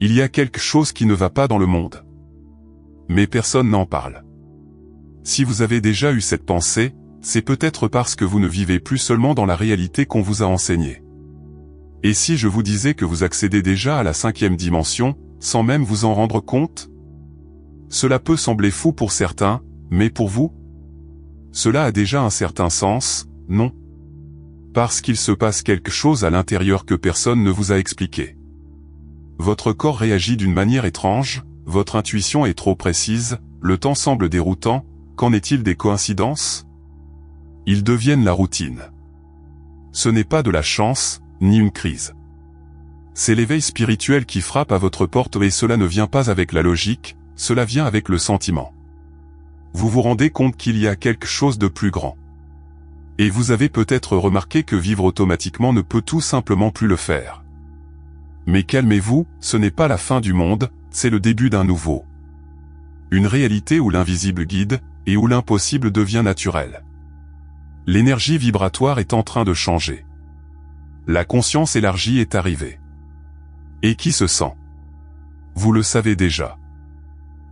Il y a quelque chose qui ne va pas dans le monde. Mais personne n'en parle. Si vous avez déjà eu cette pensée, c'est peut-être parce que vous ne vivez plus seulement dans la réalité qu'on vous a enseignée. Et si je vous disais que vous accédez déjà à la 5e dimension, sans même vous en rendre compte? Cela peut sembler fou pour certains, mais pour vous? Cela a déjà un certain sens, non? Parce qu'il se passe quelque chose à l'intérieur que personne ne vous a expliqué. Votre corps réagit d'une manière étrange, votre intuition est trop précise, le temps semble déroutant, qu'en est-il des coïncidences? Ils deviennent la routine. Ce n'est pas de la chance, ni une crise. C'est l'éveil spirituel qui frappe à votre porte et cela ne vient pas avec la logique, cela vient avec le sentiment. Vous vous rendez compte qu'il y a quelque chose de plus grand. Et vous avez peut-être remarqué que vivre automatiquement ne peut tout simplement plus le faire. Mais calmez-vous, ce n'est pas la fin du monde, c'est le début d'un nouveau. Une réalité où l'invisible guide, et où l'impossible devient naturel. L'énergie vibratoire est en train de changer. La conscience élargie est arrivée. Et qui se sent? Vous le savez déjà.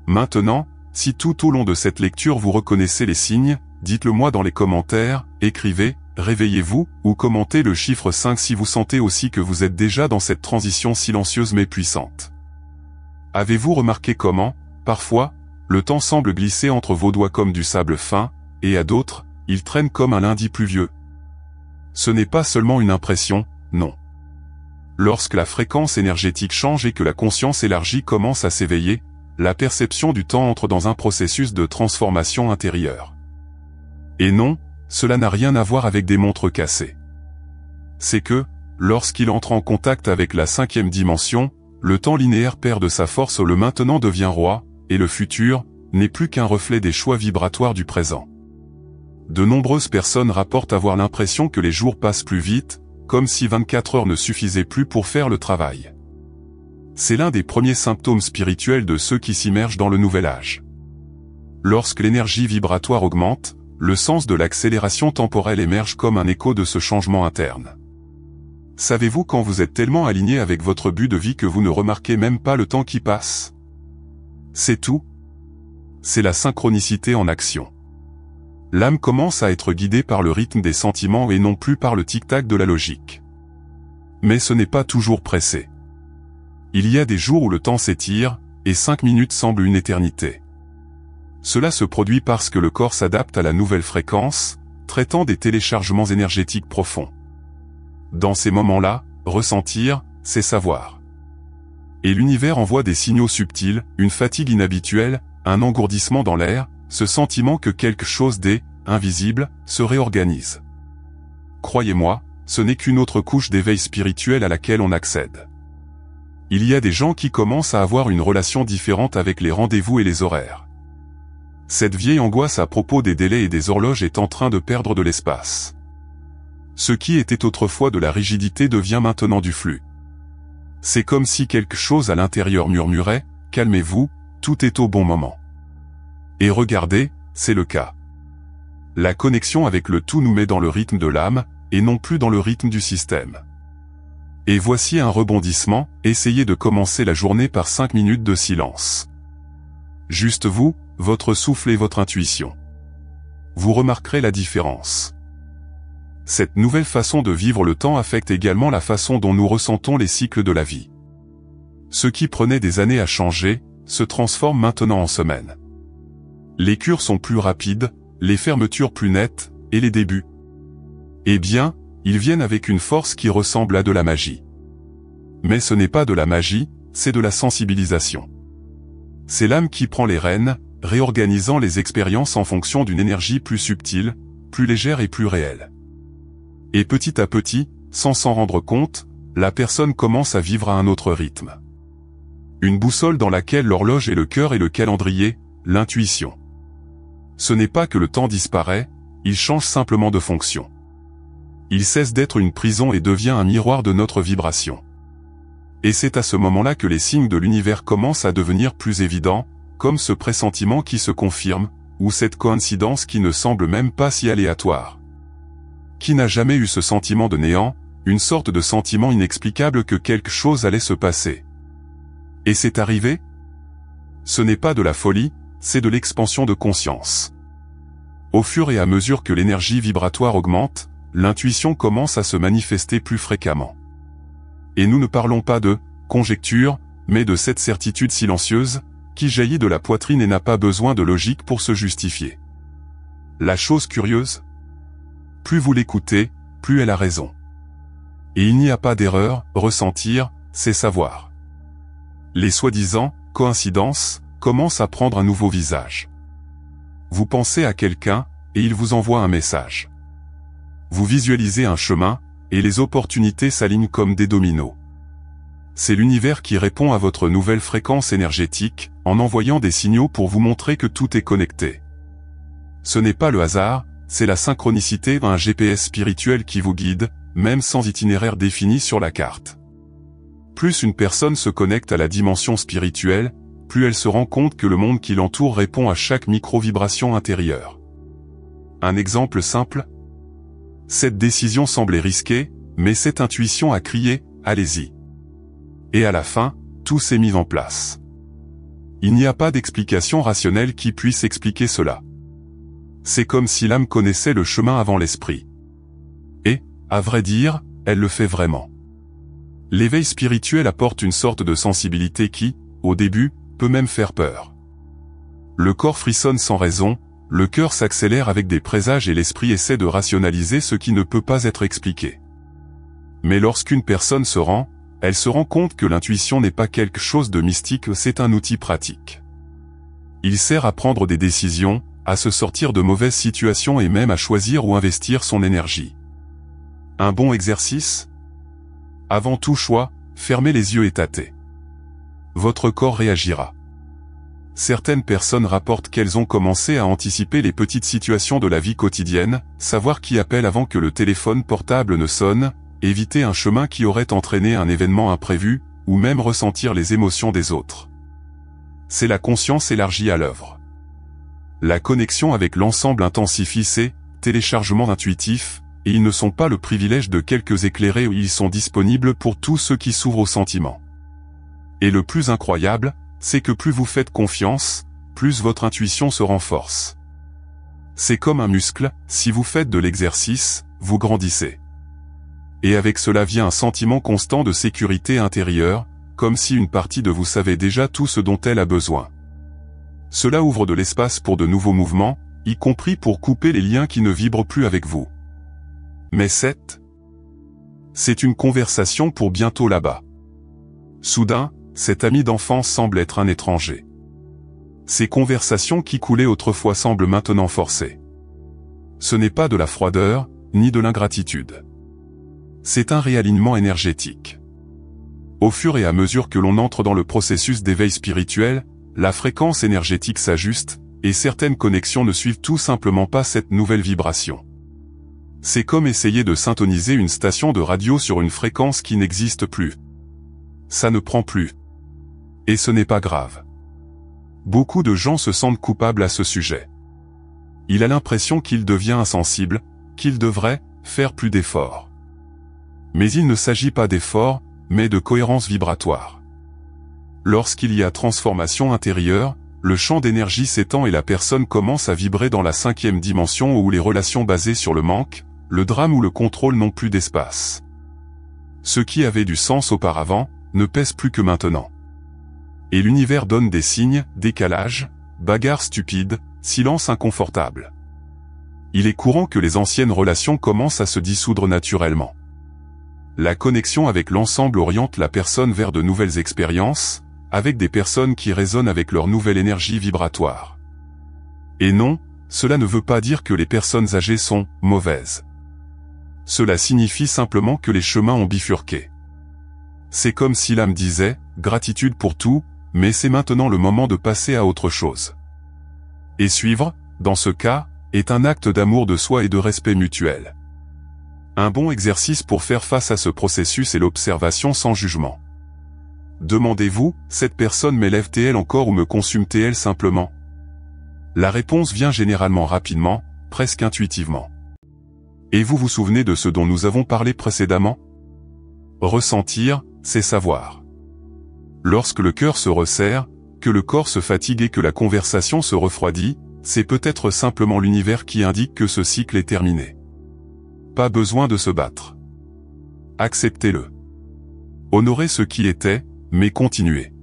Maintenant, si tout au long de cette lecture vous reconnaissez les signes, dites-le moi dans les commentaires, écrivez, réveillez-vous, ou commentez le chiffre 5 si vous sentez aussi que vous êtes déjà dans cette transition silencieuse mais puissante. Avez-vous remarqué comment, parfois, le temps semble glisser entre vos doigts comme du sable fin, et à d'autres, il traîne comme un lundi pluvieux? Ce n'est pas seulement une impression, non. Lorsque la fréquence énergétique change et que la conscience élargie commence à s'éveiller, la perception du temps entre dans un processus de transformation intérieure. Et non, cela n'a rien à voir avec des montres cassées. C'est que, lorsqu'il entre en contact avec la 5e dimension, le temps linéaire perd de sa force, le maintenant devient roi, et le futur n'est plus qu'un reflet des choix vibratoires du présent. De nombreuses personnes rapportent avoir l'impression que les jours passent plus vite, comme si 24 heures ne suffisaient plus pour faire le travail. C'est l'un des premiers symptômes spirituels de ceux qui s'immergent dans le nouvel âge. Lorsque l'énergie vibratoire augmente, le sens de l'accélération temporelle émerge comme un écho de ce changement interne. Savez-vous quand vous êtes tellement aligné avec votre but de vie que vous ne remarquez même pas le temps qui passe? C'est tout. C'est la synchronicité en action. L'âme commence à être guidée par le rythme des sentiments et non plus par le tic-tac de la logique. Mais ce n'est pas toujours pressé. Il y a des jours où le temps s'étire, et 5 minutes semblent une éternité. Cela se produit parce que le corps s'adapte à la nouvelle fréquence, traitant des téléchargements énergétiques profonds. Dans ces moments-là, ressentir, c'est savoir. Et l'univers envoie des signaux subtils, une fatigue inhabituelle, un engourdissement dans l'air, ce sentiment que quelque chose d'invisible se réorganise. Croyez-moi, ce n'est qu'une autre couche d'éveil spirituel à laquelle on accède. Il y a des gens qui commencent à avoir une relation différente avec les rendez-vous et les horaires. Cette vieille angoisse à propos des délais et des horloges est en train de perdre de l'espace. Ce qui était autrefois de la rigidité devient maintenant du flux. C'est comme si quelque chose à l'intérieur murmurait, « Calmez-vous, tout est au bon moment ». Et regardez, c'est le cas. La connexion avec le tout nous met dans le rythme de l'âme, et non plus dans le rythme du système. Et voici un rebondissement, essayez de commencer la journée par 5 minutes de silence. Juste vous, votre souffle et votre intuition. Vous remarquerez la différence. Cette nouvelle façon de vivre le temps affecte également la façon dont nous ressentons les cycles de la vie. Ce qui prenait des années à changer, se transforme maintenant en semaines. Les cures sont plus rapides, les fermetures plus nettes, et les débuts. Eh bien, ils viennent avec une force qui ressemble à de la magie. Mais ce n'est pas de la magie, c'est de la sensibilisation. C'est l'âme qui prend les rênes, réorganisant les expériences en fonction d'une énergie plus subtile, plus légère et plus réelle. Et petit à petit, sans s'en rendre compte, la personne commence à vivre à un autre rythme. Une boussole dans laquelle l'horloge est le cœur et le calendrier, l'intuition. Ce n'est pas que le temps disparaît, il change simplement de fonction. Il cesse d'être une prison et devient un miroir de notre vibration. Et c'est à ce moment-là que les signes de l'univers commencent à devenir plus évidents, comme ce pressentiment qui se confirme, ou cette coïncidence qui ne semble même pas si aléatoire. Qui n'a jamais eu ce sentiment de néant, une sorte de sentiment inexplicable que quelque chose allait se passer? Et c'est arrivé? Ce n'est pas de la folie, c'est de l'expansion de conscience. Au fur et à mesure que l'énergie vibratoire augmente, l'intuition commence à se manifester plus fréquemment. Et nous ne parlons pas de conjecture, mais de cette certitude silencieuse, qui jaillit de la poitrine et n'a pas besoin de logique pour se justifier. La chose curieuse? Plus vous l'écoutez, plus elle a raison. Et il n'y a pas d'erreur, ressentir, c'est savoir. Les soi-disant coïncidences commencent à prendre un nouveau visage. Vous pensez à quelqu'un, et il vous envoie un message. Vous visualisez un chemin, et les opportunités s'alignent comme des dominos. C'est l'univers qui répond à votre nouvelle fréquence énergétique, en envoyant des signaux pour vous montrer que tout est connecté. Ce n'est pas le hasard, c'est la synchronicité, un GPS spirituel qui vous guide, même sans itinéraire défini sur la carte. Plus une personne se connecte à la dimension spirituelle, plus elle se rend compte que le monde qui l'entoure répond à chaque micro-vibration intérieure. Un exemple simple? Cette décision semblait risquée, mais cette intuition a crié « Allez-y ». Et à la fin, tout s'est mis en place. Il n'y a pas d'explication rationnelle qui puisse expliquer cela. C'est comme si l'âme connaissait le chemin avant l'esprit. Et, à vrai dire, elle le fait vraiment. L'éveil spirituel apporte une sorte de sensibilité qui, au début, peut même faire peur. Le corps frissonne sans raison, le cœur s'accélère avec des présages et l'esprit essaie de rationaliser ce qui ne peut pas être expliqué. Mais lorsqu'une personne se rend, elle se rend compte que l'intuition n'est pas quelque chose de mystique, c'est un outil pratique. Il sert à prendre des décisions, à se sortir de mauvaises situations et même à choisir où investir son énergie. Un bon exercice? Avant tout choix, fermez les yeux et tâtez. Votre corps réagira. Certaines personnes rapportent qu'elles ont commencé à anticiper les petites situations de la vie quotidienne, savoir qui appelle avant que le téléphone portable ne sonne, éviter un chemin qui aurait entraîné un événement imprévu, ou même ressentir les émotions des autres. C'est la conscience élargie à l'œuvre. La connexion avec l'ensemble intensifie ces téléchargements intuitifs, et ils ne sont pas le privilège de quelques éclairés, où ils sont disponibles pour tous ceux qui s'ouvrent aux sentiments. Et le plus incroyable, c'est que plus vous faites confiance, plus votre intuition se renforce. C'est comme un muscle, si vous faites de l'exercice, vous grandissez. Et avec cela vient un sentiment constant de sécurité intérieure, comme si une partie de vous savait déjà tout ce dont elle a besoin. Cela ouvre de l'espace pour de nouveaux mouvements, y compris pour couper les liens qui ne vibrent plus avec vous. Mais c'est une conversation pour bientôt là-bas. Soudain, cet ami d'enfance semble être un étranger. Ces conversations qui coulaient autrefois semblent maintenant forcées. Ce n'est pas de la froideur, ni de l'ingratitude. C'est un réalignement énergétique. Au fur et à mesure que l'on entre dans le processus d'éveil spirituel, la fréquence énergétique s'ajuste, et certaines connexions ne suivent tout simplement pas cette nouvelle vibration. C'est comme essayer de syntoniser une station de radio sur une fréquence qui n'existe plus. Ça ne prend plus. Et ce n'est pas grave. Beaucoup de gens se sentent coupables à ce sujet. Il a l'impression qu'il devient insensible, qu'il devrait faire plus d'efforts. Mais il ne s'agit pas d'efforts, mais de cohérence vibratoire. Lorsqu'il y a transformation intérieure, le champ d'énergie s'étend et la personne commence à vibrer dans la 5e dimension où les relations basées sur le manque, le drame ou le contrôle n'ont plus d'espace. Ce qui avait du sens auparavant, ne pèse plus que maintenant. Et l'univers donne des signes, décalage, bagarre stupide, silence inconfortable. Il est courant que les anciennes relations commencent à se dissoudre naturellement. La connexion avec l'ensemble oriente la personne vers de nouvelles expériences, avec des personnes qui résonnent avec leur nouvelle énergie vibratoire. Et non, cela ne veut pas dire que les personnes âgées sont mauvaises. Cela signifie simplement que les chemins ont bifurqué. C'est comme si l'âme disait, gratitude pour tout, mais c'est maintenant le moment de passer à autre chose. Et suivre, dans ce cas, est un acte d'amour de soi et de respect mutuel. Un bon exercice pour faire face à ce processus est l'observation sans jugement. Demandez-vous, cette personne m'élève-t-elle encore ou me consume-t-elle simplement? La réponse vient généralement rapidement, presque intuitivement. Et vous vous souvenez de ce dont nous avons parlé précédemment? Ressentir, c'est savoir. Lorsque le cœur se resserre, que le corps se fatigue et que la conversation se refroidit, c'est peut-être simplement l'univers qui indique que ce cycle est terminé. Pas besoin de se battre. Acceptez-le. Honorez ce qui était, mais continuez.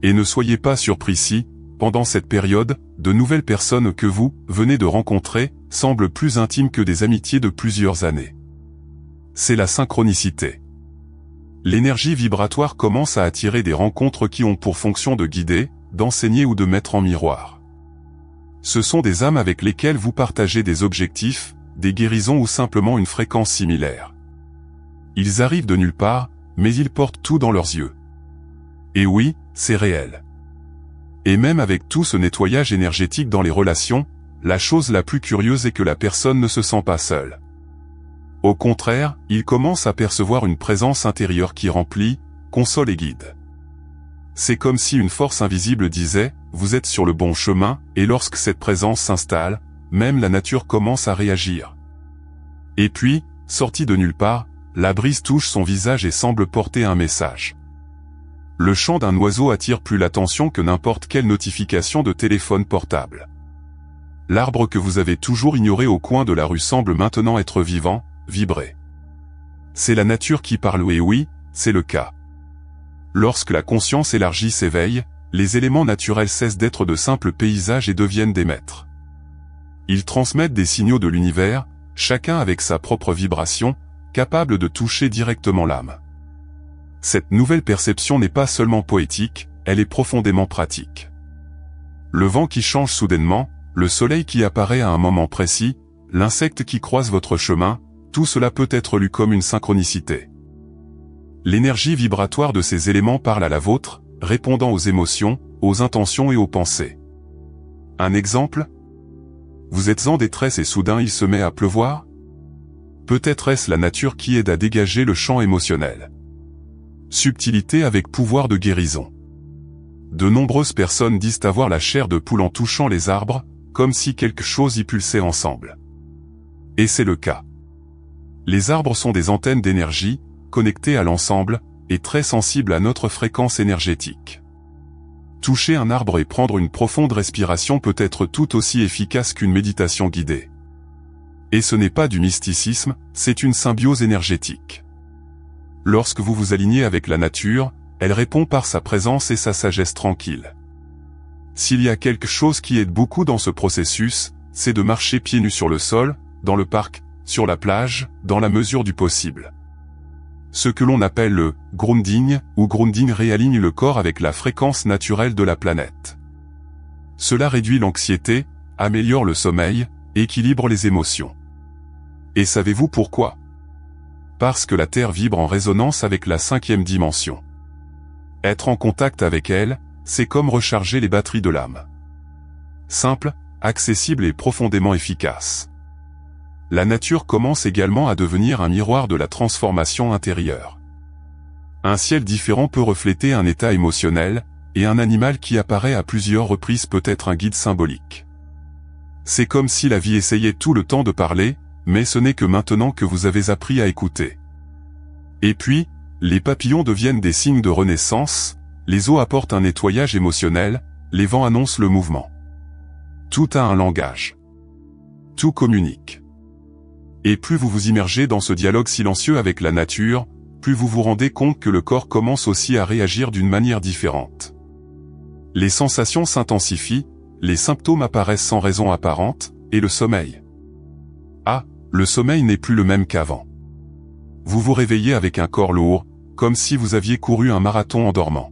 Et ne soyez pas surpris si, pendant cette période, de nouvelles personnes que vous venez de rencontrer semblent plus intimes que des amitiés de plusieurs années. C'est la synchronicité. L'énergie vibratoire commence à attirer des rencontres qui ont pour fonction de guider, d'enseigner ou de mettre en miroir. Ce sont des âmes avec lesquelles vous partagez des objectifs, des guérisons ou simplement une fréquence similaire. Ils arrivent de nulle part, mais ils portent tout dans leurs yeux. Et oui, c'est réel. Et même avec tout ce nettoyage énergétique dans les relations, la chose la plus curieuse est que la personne ne se sent pas seule. Au contraire, il commence à percevoir une présence intérieure qui remplit, console et guide. C'est comme si une force invisible disait « Vous êtes sur le bon chemin » et lorsque cette présence s'installe, même la nature commence à réagir. Et puis, sortie de nulle part, la brise touche son visage et semble porter un message. Le chant d'un oiseau attire plus l'attention que n'importe quelle notification de téléphone portable. L'arbre que vous avez toujours ignoré au coin de la rue semble maintenant être vivant, vibrer. C'est la nature qui parle et oui, c'est le cas. Lorsque la conscience élargie s'éveille, les éléments naturels cessent d'être de simples paysages et deviennent des maîtres. Ils transmettent des signaux de l'univers, chacun avec sa propre vibration, capable de toucher directement l'âme. Cette nouvelle perception n'est pas seulement poétique, elle est profondément pratique. Le vent qui change soudainement, le soleil qui apparaît à un moment précis, l'insecte qui croise votre chemin, tout cela peut être lu comme une synchronicité. L'énergie vibratoire de ces éléments parle à la vôtre, répondant aux émotions, aux intentions et aux pensées. Un exemple ? Vous êtes en détresse et soudain il se met à pleuvoir ? Peut-être est-ce la nature qui aide à dégager le champ émotionnel. Subtilité avec pouvoir de guérison. De nombreuses personnes disent avoir la chair de poule en touchant les arbres, comme si quelque chose y pulsait ensemble. Et c'est le cas. Les arbres sont des antennes d'énergie, connectées à l'ensemble, et très sensibles à notre fréquence énergétique. Toucher un arbre et prendre une profonde respiration peut être tout aussi efficace qu'une méditation guidée. Et ce n'est pas du mysticisme, c'est une symbiose énergétique. Lorsque vous vous alignez avec la nature, elle répond par sa présence et sa sagesse tranquille. S'il y a quelque chose qui aide beaucoup dans ce processus, c'est de marcher pieds nus sur le sol, dans le parc, sur la plage, dans la mesure du possible. Ce que l'on appelle le « grounding » ou « grounding » réaligne le corps avec la fréquence naturelle de la planète. Cela réduit l'anxiété, améliore le sommeil, équilibre les émotions. Et savez-vous pourquoi ? Parce que la Terre vibre en résonance avec la 5e dimension. Être en contact avec elle, c'est comme recharger les batteries de l'âme. Simple, accessible et profondément efficace. La nature commence également à devenir un miroir de la transformation intérieure. Un ciel différent peut refléter un état émotionnel, et un animal qui apparaît à plusieurs reprises peut être un guide symbolique. C'est comme si la vie essayait tout le temps de parler, mais ce n'est que maintenant que vous avez appris à écouter. Et puis, les papillons deviennent des signes de renaissance, les eaux apportent un nettoyage émotionnel, les vents annoncent le mouvement. Tout a un langage. Tout communique. Et plus vous vous immergez dans ce dialogue silencieux avec la nature, plus vous vous rendez compte que le corps commence aussi à réagir d'une manière différente. Les sensations s'intensifient, les symptômes apparaissent sans raison apparente, et le sommeil. Ah, le sommeil n'est plus le même qu'avant. Vous vous réveillez avec un corps lourd, comme si vous aviez couru un marathon en dormant.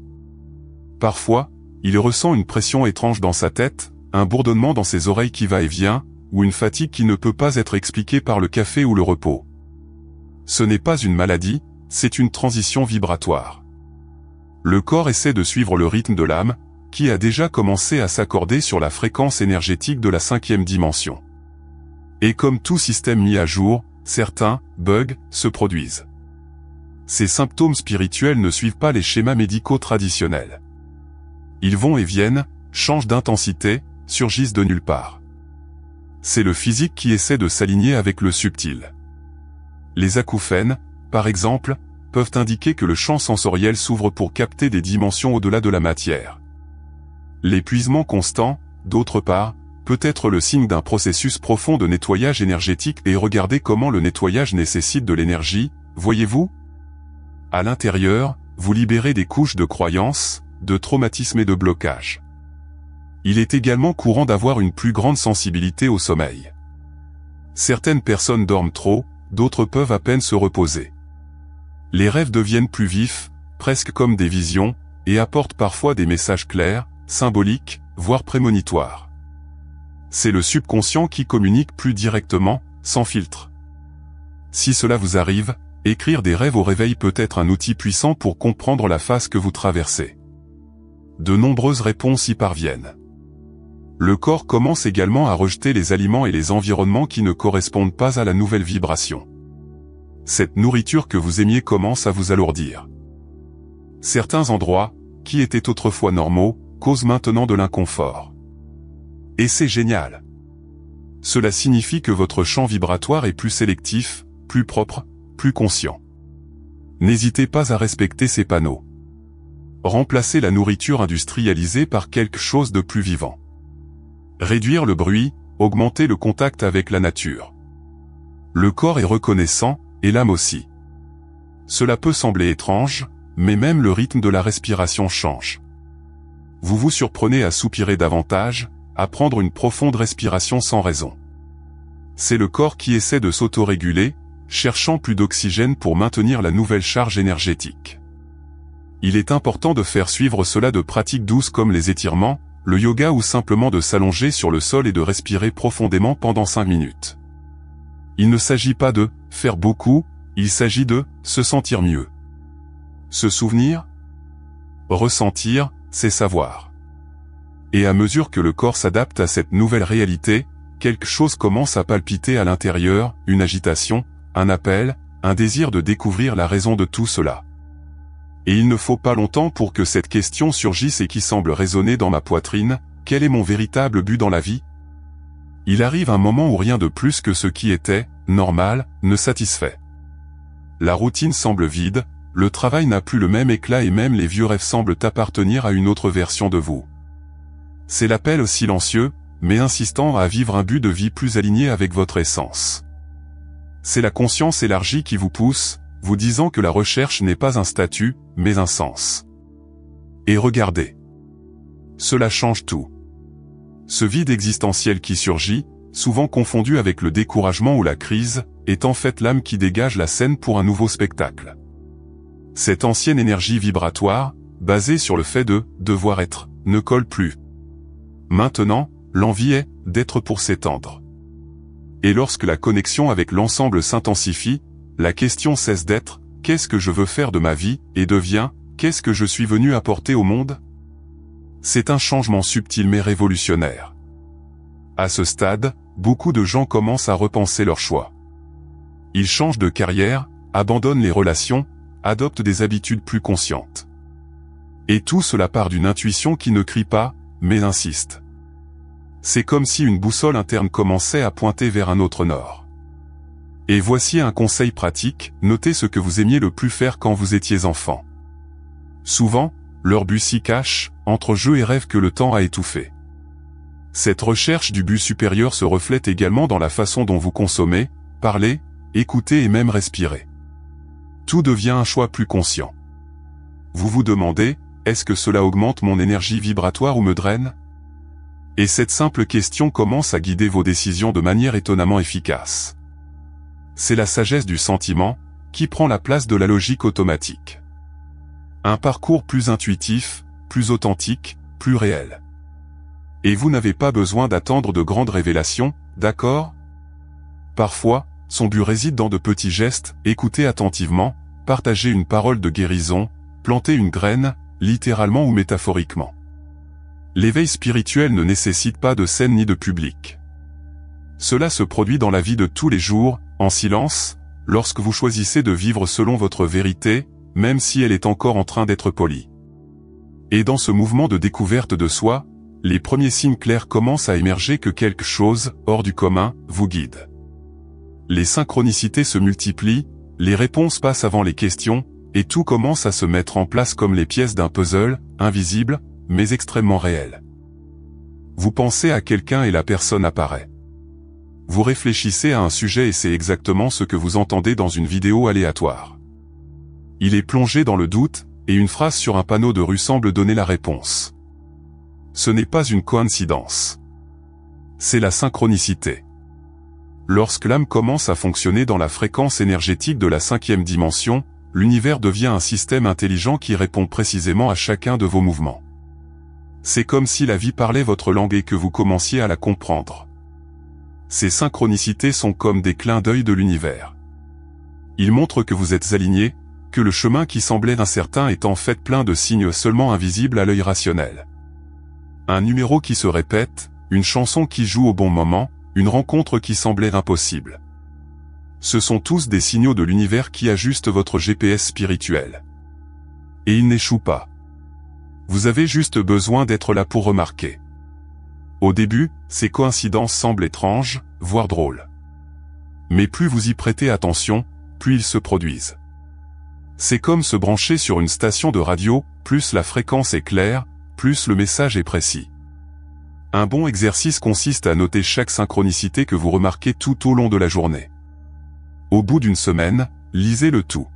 Parfois, il ressent une pression étrange dans sa tête, un bourdonnement dans ses oreilles qui va et vient, ou une fatigue qui ne peut pas être expliquée par le café ou le repos. Ce n'est pas une maladie, c'est une transition vibratoire. Le corps essaie de suivre le rythme de l'âme, qui a déjà commencé à s'accorder sur la fréquence énergétique de la 5e dimension. Et comme tout système mis à jour, certains bugs se produisent. Ces symptômes spirituels ne suivent pas les schémas médicaux traditionnels. Ils vont et viennent, changent d'intensité, surgissent de nulle part. C'est le physique qui essaie de s'aligner avec le subtil. Les acouphènes, par exemple, peuvent indiquer que le champ sensoriel s'ouvre pour capter des dimensions au-delà de la matière. L'épuisement constant, d'autre part, peut être le signe d'un processus profond de nettoyage énergétique et regardez comment le nettoyage nécessite de l'énergie, voyez-vous? À l'intérieur, vous libérez des couches de croyances, de traumatismes et de blocages. Il est également courant d'avoir une plus grande sensibilité au sommeil. Certaines personnes dorment trop, d'autres peuvent à peine se reposer. Les rêves deviennent plus vifs, presque comme des visions, et apportent parfois des messages clairs, symboliques, voire prémonitoires. C'est le subconscient qui communique plus directement, sans filtre. Si cela vous arrive, écrire des rêves au réveil peut être un outil puissant pour comprendre la phase que vous traversez. De nombreuses réponses y parviennent. Le corps commence également à rejeter les aliments et les environnements qui ne correspondent pas à la nouvelle vibration. Cette nourriture que vous aimiez commence à vous alourdir. Certains endroits, qui étaient autrefois normaux, causent maintenant de l'inconfort. Et c'est génial. Cela signifie que votre champ vibratoire est plus sélectif, plus propre, plus conscient. N'hésitez pas à respecter ces panneaux. Remplacez la nourriture industrialisée par quelque chose de plus vivant. Réduire le bruit, augmenter le contact avec la nature. Le corps est reconnaissant, et l'âme aussi. Cela peut sembler étrange, mais même le rythme de la respiration change. Vous vous surprenez à soupirer davantage, à prendre une profonde respiration sans raison. C'est le corps qui essaie de s'autoréguler, cherchant plus d'oxygène pour maintenir la nouvelle charge énergétique. Il est important de faire suivre cela de pratiques douces comme les étirements, le yoga ou simplement de s'allonger sur le sol et de respirer profondément pendant 5 minutes. Il ne s'agit pas de faire beaucoup, il s'agit de se sentir mieux. Se souvenir, ressentir, c'est savoir. Et à mesure que le corps s'adapte à cette nouvelle réalité, quelque chose commence à palpiter à l'intérieur, une agitation, un appel, un désir de découvrir la raison de tout cela. Et il ne faut pas longtemps pour que cette question surgisse et qui semble résonner dans ma poitrine, quel est mon véritable but dans la vie? Il arrive un moment où rien de plus que ce qui était, normal, ne satisfait. La routine semble vide, le travail n'a plus le même éclat et même les vieux rêves semblent appartenir à une autre version de vous. C'est l'appel silencieux, mais insistant à vivre un but de vie plus aligné avec votre essence. C'est la conscience élargie qui vous pousse, vous disant que la recherche n'est pas un statut, mais un sens. Et regardez. Cela change tout. Ce vide existentiel qui surgit, souvent confondu avec le découragement ou la crise, est en fait l'âme qui dégage la scène pour un nouveau spectacle. Cette ancienne énergie vibratoire, basée sur le fait de devoir être, ne colle plus. Maintenant, l'envie est d'être pour s'étendre. Et lorsque la connexion avec l'ensemble s'intensifie, la question cesse d'être « qu'est-ce que je veux faire de ma vie ?» et devient « qu'est-ce que je suis venu apporter au monde ?» C'est un changement subtil mais révolutionnaire. À ce stade, beaucoup de gens commencent à repenser leurs choix. Ils changent de carrière, abandonnent les relations, adoptent des habitudes plus conscientes. Et tout cela part d'une intuition qui ne crie pas, mais insiste. C'est comme si une boussole interne commençait à pointer vers un autre nord. Et voici un conseil pratique, notez ce que vous aimiez le plus faire quand vous étiez enfant. Souvent, leur but s'y cache, entre jeux et rêves que le temps a étouffé. Cette recherche du but supérieur se reflète également dans la façon dont vous consommez, parlez, écoutez et même respirez. Tout devient un choix plus conscient. Vous vous demandez, est-ce que cela augmente mon énergie vibratoire ou me draine? Et cette simple question commence à guider vos décisions de manière étonnamment efficace. C'est la sagesse du sentiment, qui prend la place de la logique automatique. Un parcours plus intuitif, plus authentique, plus réel. Et vous n'avez pas besoin d'attendre de grandes révélations, d'accord? Parfois, son but réside dans de petits gestes, écouter attentivement, partager une parole de guérison, planter une graine, littéralement ou métaphoriquement. L'éveil spirituel ne nécessite pas de scène ni de public. Cela se produit dans la vie de tous les jours, en silence, lorsque vous choisissez de vivre selon votre vérité, même si elle est encore en train d'être polie. Et dans ce mouvement de découverte de soi, les premiers signes clairs commencent à émerger que quelque chose, hors du commun, vous guide. Les synchronicités se multiplient, les réponses passent avant les questions, et tout commence à se mettre en place comme les pièces d'un puzzle, invisible, mais extrêmement réel. Vous pensez à quelqu'un et la personne apparaît. Vous réfléchissez à un sujet et c'est exactement ce que vous entendez dans une vidéo aléatoire. Il est plongé dans le doute, et une phrase sur un panneau de rue semble donner la réponse. Ce n'est pas une coïncidence. C'est la synchronicité. Lorsque l'âme commence à fonctionner dans la fréquence énergétique de la 5e dimension, l'univers devient un système intelligent qui répond précisément à chacun de vos mouvements. C'est comme si la vie parlait votre langue et que vous commenciez à la comprendre. Ces synchronicités sont comme des clins d'œil de l'univers. Ils montrent que vous êtes alignés, que le chemin qui semblait incertain est en fait plein de signes seulement invisibles à l'œil rationnel. Un numéro qui se répète, une chanson qui joue au bon moment, une rencontre qui semblait impossible. Ce sont tous des signaux de l'univers qui ajustent votre GPS spirituel. Et ils n'échouent pas. Vous avez juste besoin d'être là pour remarquer. Au début, ces coïncidences semblent étranges, voire drôles. Mais plus vous y prêtez attention, plus ils se produisent. C'est comme se brancher sur une station de radio, plus la fréquence est claire, plus le message est précis. Un bon exercice consiste à noter chaque synchronicité que vous remarquez tout au long de la journée. Au bout d'une semaine, lisez le tout.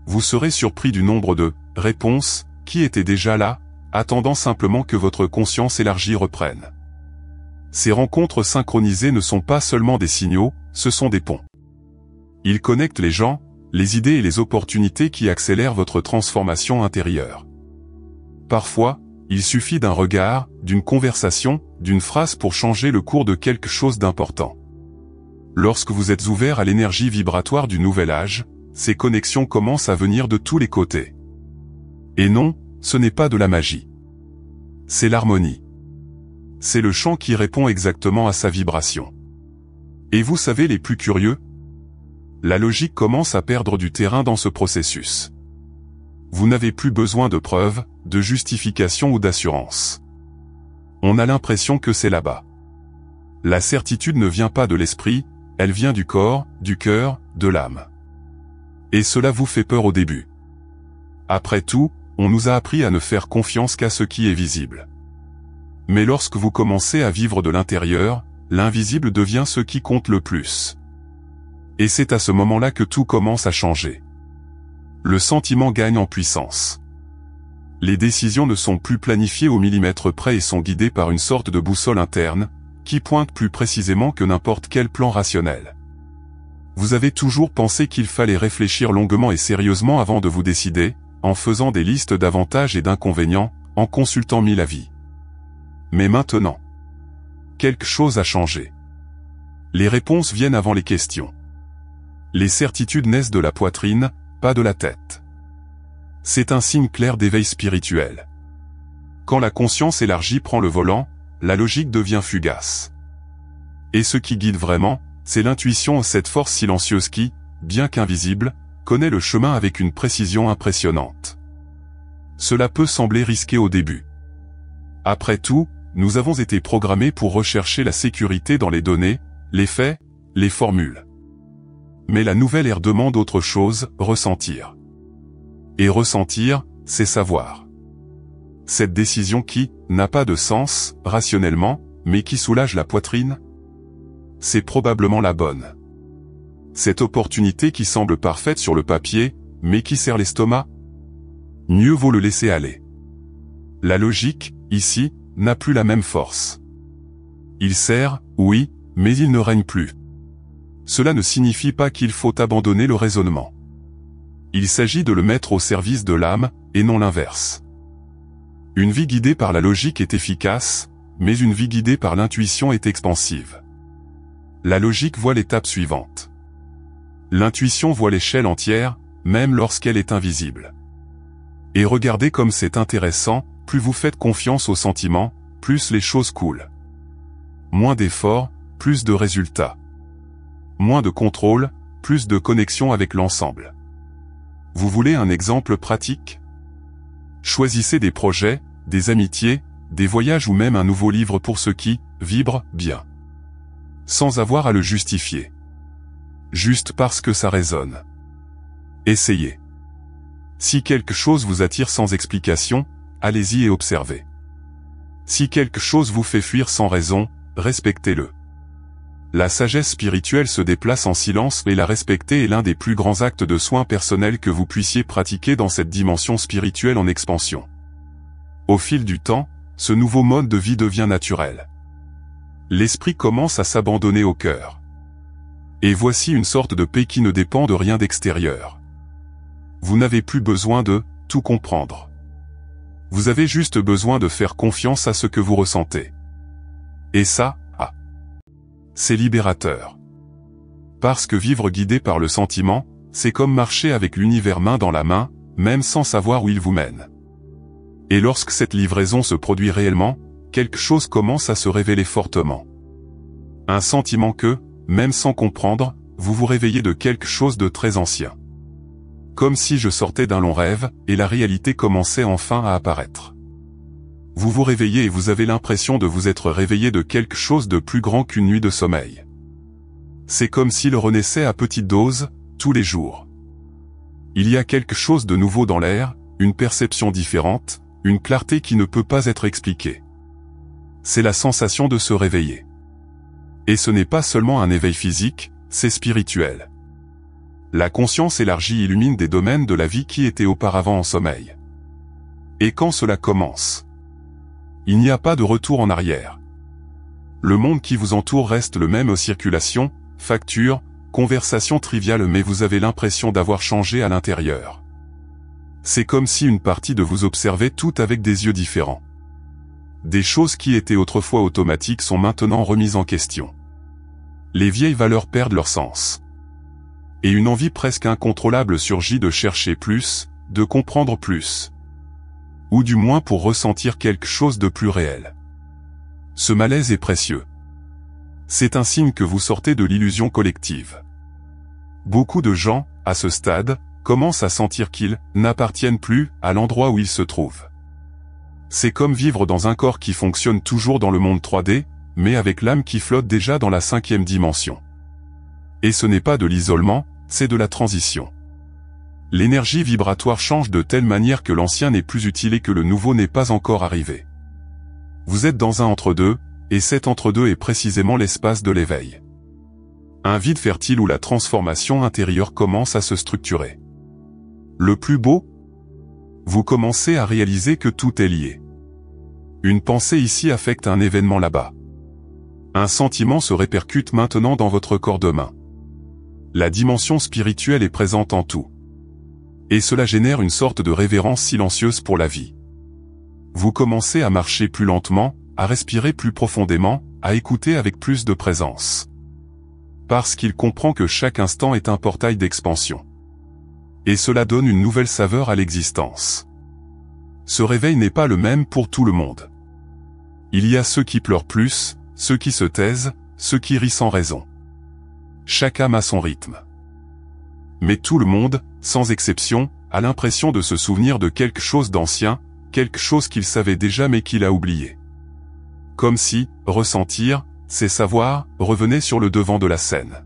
Vous serez surpris du nombre de « réponses » qui étaient déjà là, attendant simplement que votre conscience élargie reprenne. Ces rencontres synchronisées ne sont pas seulement des signaux, ce sont des ponts. Ils connectent les gens, les idées et les opportunités qui accélèrent votre transformation intérieure. Parfois, il suffit d'un regard, d'une conversation, d'une phrase pour changer le cours de quelque chose d'important. Lorsque vous êtes ouvert à l'énergie vibratoire du nouvel âge, ces connexions commencent à venir de tous les côtés. Et non, ce n'est pas de la magie. C'est l'harmonie. C'est le chant qui répond exactement à sa vibration. Et vous savez les plus curieux? La logique commence à perdre du terrain dans ce processus. Vous n'avez plus besoin de preuves, de justifications ou d'assurances. On a l'impression que c'est là-bas. La certitude ne vient pas de l'esprit, elle vient du corps, du cœur, de l'âme. Et cela vous fait peur au début. Après tout, on nous a appris à ne faire confiance qu'à ce qui est visible. Mais lorsque vous commencez à vivre de l'intérieur, l'invisible devient ce qui compte le plus. Et c'est à ce moment-là que tout commence à changer. Le sentiment gagne en puissance. Les décisions ne sont plus planifiées au millimètre près et sont guidées par une sorte de boussole interne, qui pointe plus précisément que n'importe quel plan rationnel. Vous avez toujours pensé qu'il fallait réfléchir longuement et sérieusement avant de vous décider, en faisant des listes d'avantages et d'inconvénients, en consultant 1000 avis. Mais maintenant, quelque chose a changé. Les réponses viennent avant les questions. Les certitudes naissent de la poitrine, pas de la tête. C'est un signe clair d'éveil spirituel. Quand la conscience élargie prend le volant, la logique devient fugace. Et ce qui guide vraiment, c'est l'intuition, cette force silencieuse qui, bien qu'invisible, connaît le chemin avec une précision impressionnante. Cela peut sembler risqué au début. Après tout, nous avons été programmés pour rechercher la sécurité dans les données, les faits, les formules. Mais la nouvelle ère demande autre chose, ressentir. Et ressentir, c'est savoir. Cette décision qui n'a pas de sens, rationnellement, mais qui soulage la poitrine, c'est probablement la bonne. Cette opportunité qui semble parfaite sur le papier, mais qui serre l'estomac, mieux vaut le laisser aller. La logique, ici, n'a plus la même force. Il sert, oui, mais il ne règne plus. Cela ne signifie pas qu'il faut abandonner le raisonnement. Il s'agit de le mettre au service de l'âme, et non l'inverse. Une vie guidée par la logique est efficace, mais une vie guidée par l'intuition est expansive. La logique voit l'étape suivante. L'intuition voit l'échelle entière, même lorsqu'elle est invisible. Et regardez comme c'est intéressant, plus vous faites confiance aux sentiments, plus les choses coulent. Moins d'efforts, plus de résultats. Moins de contrôle, plus de connexion avec l'ensemble. Vous voulez un exemple pratique? Choisissez des projets, des amitiés, des voyages ou même un nouveau livre pour ceux qui vibrent bien. Sans avoir à le justifier. Juste parce que ça résonne. Essayez. Si quelque chose vous attire sans explication, allez-y et observez. Si quelque chose vous fait fuir sans raison, respectez-le. La sagesse spirituelle se déplace en silence et la respecter est l'un des plus grands actes de soins personnels que vous puissiez pratiquer dans cette dimension spirituelle en expansion. Au fil du temps, ce nouveau mode de vie devient naturel. L'esprit commence à s'abandonner au cœur. Et voici une sorte de paix qui ne dépend de rien d'extérieur. Vous n'avez plus besoin de tout comprendre. Vous avez juste besoin de faire confiance à ce que vous ressentez. Et ça, c'est libérateur. Parce que vivre guidé par le sentiment, c'est comme marcher avec l'univers main dans la main, même sans savoir où il vous mène. Et lorsque cette livraison se produit réellement, quelque chose commence à se révéler fortement. Un sentiment que, même sans comprendre, vous vous réveillez de quelque chose de très ancien. Comme si je sortais d'un long rêve, et la réalité commençait enfin à apparaître. Vous vous réveillez et vous avez l'impression de vous être réveillé de quelque chose de plus grand qu'une nuit de sommeil. C'est comme s'il renaissait à petite dose, tous les jours. Il y a quelque chose de nouveau dans l'air, une perception différente, une clarté qui ne peut pas être expliquée. C'est la sensation de se réveiller. Et ce n'est pas seulement un éveil physique, c'est spirituel. La conscience élargie illumine des domaines de la vie qui étaient auparavant en sommeil. Et quand cela commence, il n'y a pas de retour en arrière. Le monde qui vous entoure reste le même aux circulations, factures, conversations triviales mais vous avez l'impression d'avoir changé à l'intérieur. C'est comme si une partie de vous observait tout avec des yeux différents. Des choses qui étaient autrefois automatiques sont maintenant remises en question. Les vieilles valeurs perdent leur sens. Et une envie presque incontrôlable surgit de chercher plus, de comprendre plus. Ou du moins pour ressentir quelque chose de plus réel. Ce malaise est précieux. C'est un signe que vous sortez de l'illusion collective. Beaucoup de gens, à ce stade, commencent à sentir qu'ils n'appartiennent plus à l'endroit où ils se trouvent. C'est comme vivre dans un corps qui fonctionne toujours dans le monde 3D, mais avec l'âme qui flotte déjà dans la 5e dimension. Et ce n'est pas de l'isolement, c'est de la transition. L'énergie vibratoire change de telle manière que l'ancien n'est plus utile et que le nouveau n'est pas encore arrivé. Vous êtes dans un entre-deux, et cet entre-deux est précisément l'espace de l'éveil. Un vide fertile où la transformation intérieure commence à se structurer. Le plus beau? Vous commencez à réaliser que tout est lié. Une pensée ici affecte un événement là-bas. Un sentiment se répercute maintenant dans votre corps demain. La dimension spirituelle est présente en tout. Et cela génère une sorte de révérence silencieuse pour la vie. Vous commencez à marcher plus lentement, à respirer plus profondément, à écouter avec plus de présence. Parce qu'il comprend que chaque instant est un portail d'expansion. Et cela donne une nouvelle saveur à l'existence. Ce réveil n'est pas le même pour tout le monde. Il y a ceux qui pleurent plus, ceux qui se taisent, ceux qui rient sans raison. Chaque âme a son rythme. Mais tout le monde, sans exception, a l'impression de se souvenir de quelque chose d'ancien, quelque chose qu'il savait déjà mais qu'il a oublié. Comme si, ressentir, c'est savoir, revenait sur le devant de la scène.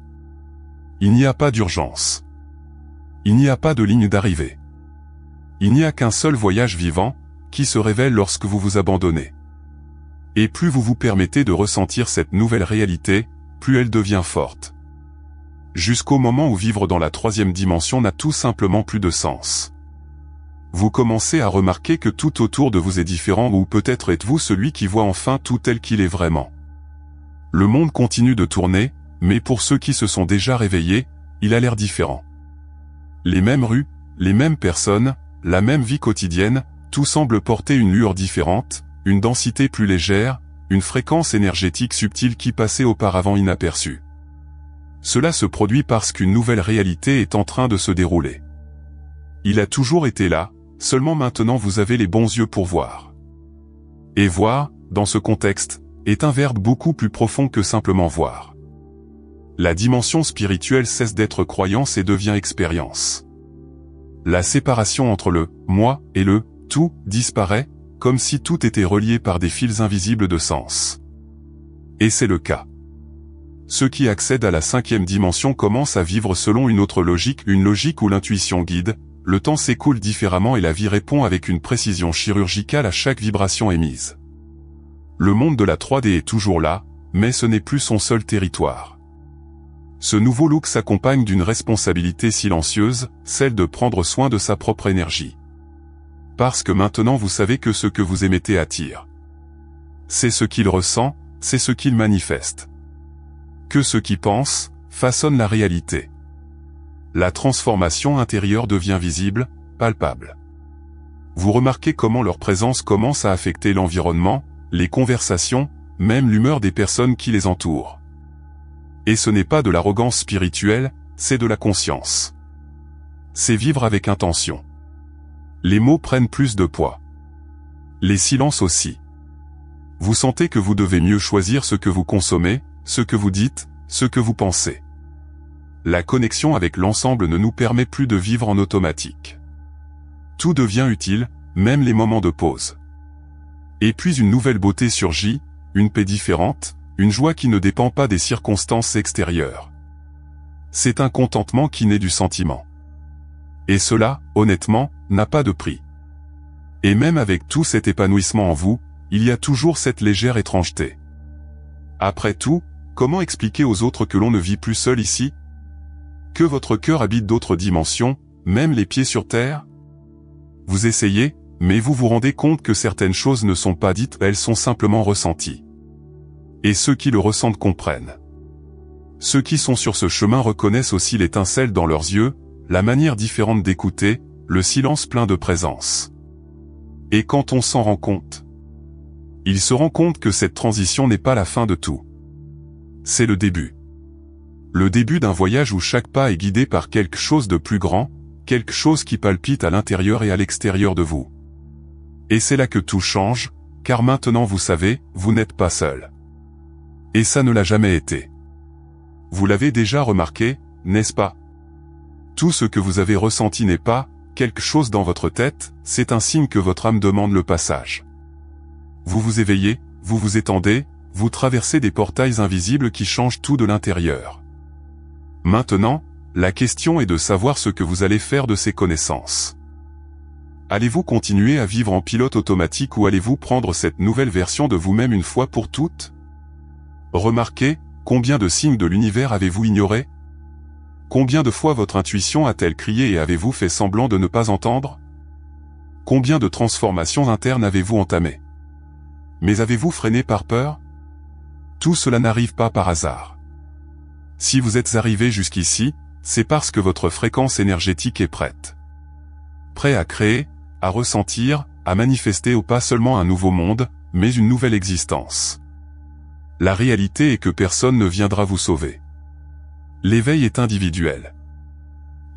Il n'y a pas d'urgence. Il n'y a pas de ligne d'arrivée. Il n'y a qu'un seul voyage vivant, qui se révèle lorsque vous vous abandonnez. Et plus vous vous permettez de ressentir cette nouvelle réalité, plus elle devient forte. Jusqu'au moment où vivre dans la 3e dimension n'a tout simplement plus de sens. Vous commencez à remarquer que tout autour de vous est différent ou peut-être êtes-vous celui qui voit enfin tout tel qu'il est vraiment. Le monde continue de tourner, mais pour ceux qui se sont déjà réveillés, il a l'air différent. Les mêmes rues, les mêmes personnes, la même vie quotidienne, tout semble porter une lueur différente, une densité plus légère, une fréquence énergétique subtile qui passait auparavant inaperçue. Cela se produit parce qu'une nouvelle réalité est en train de se dérouler. Il a toujours été là, seulement maintenant vous avez les bons yeux pour voir. Et voir, dans ce contexte, est un verbe beaucoup plus profond que simplement voir. La dimension spirituelle cesse d'être croyance et devient expérience. La séparation entre le « moi » et le « tout » disparaît, comme si tout était relié par des fils invisibles de sens. Et c'est le cas. Ceux qui accèdent à la 5e dimension commencent à vivre selon une autre logique, une logique où l'intuition guide, le temps s'écoule différemment et la vie répond avec une précision chirurgicale à chaque vibration émise. Le monde de la 3D est toujours là, mais ce n'est plus son seul territoire. Ce nouveau look s'accompagne d'une responsabilité silencieuse, celle de prendre soin de sa propre énergie. Parce que maintenant vous savez que ce que vous émettez attire. C'est ce qu'il ressent, c'est ce qu'il manifeste. Que ce qui pense, façonne la réalité. La transformation intérieure devient visible, palpable. Vous remarquez comment leur présence commence à affecter l'environnement, les conversations, même l'humeur des personnes qui les entourent. Et ce n'est pas de l'arrogance spirituelle, c'est de la conscience. C'est vivre avec intention. Les mots prennent plus de poids. Les silences aussi. Vous sentez que vous devez mieux choisir ce que vous consommez, ce que vous dites, ce que vous pensez. La connexion avec l'ensemble ne nous permet plus de vivre en automatique. Tout devient utile, même les moments de pause. Et puis une nouvelle beauté surgit, une paix différente, une joie qui ne dépend pas des circonstances extérieures. C'est un contentement qui naît du sentiment. Et cela, honnêtement, n'a pas de prix. Et même avec tout cet épanouissement en vous, il y a toujours cette légère étrangeté. Après tout, comment expliquer aux autres que l'on ne vit plus seul ici ? Que votre cœur habite d'autres dimensions, même les pieds sur terre ? Vous essayez, mais vous vous rendez compte que certaines choses ne sont pas dites, elles sont simplement ressenties. Et ceux qui le ressentent comprennent. Ceux qui sont sur ce chemin reconnaissent aussi l'étincelle dans leurs yeux, la manière différente d'écouter, le silence plein de présence. Et quand on s'en rend compte, il se rend compte que cette transition n'est pas la fin de tout. C'est le début. Le début d'un voyage où chaque pas est guidé par quelque chose de plus grand, quelque chose qui palpite à l'intérieur et à l'extérieur de vous. Et c'est là que tout change, car maintenant vous savez, vous n'êtes pas seul. Et ça ne l'a jamais été. Vous l'avez déjà remarqué, n'est-ce pas? Tout ce que vous avez ressenti n'est pas quelque chose dans votre tête, c'est un signe que votre âme demande le passage. Vous vous éveillez, vous vous étendez, vous traversez des portails invisibles qui changent tout de l'intérieur. Maintenant, la question est de savoir ce que vous allez faire de ces connaissances. Allez-vous continuer à vivre en pilote automatique ou allez-vous prendre cette nouvelle version de vous-même une fois pour toutes? Remarquez, combien de signes de l'univers avez-vous ignorés? Combien de fois votre intuition a-t-elle crié et avez-vous fait semblant de ne pas entendre? Combien de transformations internes avez-vous entamées? Mais avez-vous freiné par peur? Tout cela n'arrive pas par hasard. Si vous êtes arrivé jusqu'ici, c'est parce que votre fréquence énergétique est prête. Prêt à créer, à ressentir, à manifester ou pas seulement un nouveau monde, mais une nouvelle existence. La réalité est que personne ne viendra vous sauver. L'éveil est individuel.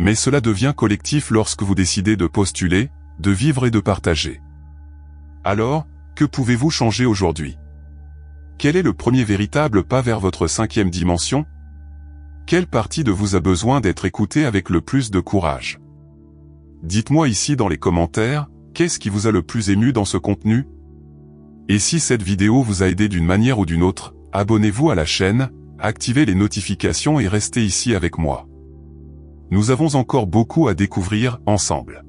Mais cela devient collectif lorsque vous décidez de postuler, de vivre et de partager. Alors, que pouvez-vous changer aujourd'hui? Quel est le premier véritable pas vers votre 5e dimension? Quelle partie de vous a besoin d'être écoutée avec le plus de courage? Dites-moi ici dans les commentaires, qu'est-ce qui vous a le plus ému dans ce contenu? Et si cette vidéo vous a aidé d'une manière ou d'une autre, abonnez-vous à la chaîne, activez les notifications et restez ici avec moi. Nous avons encore beaucoup à découvrir ensemble.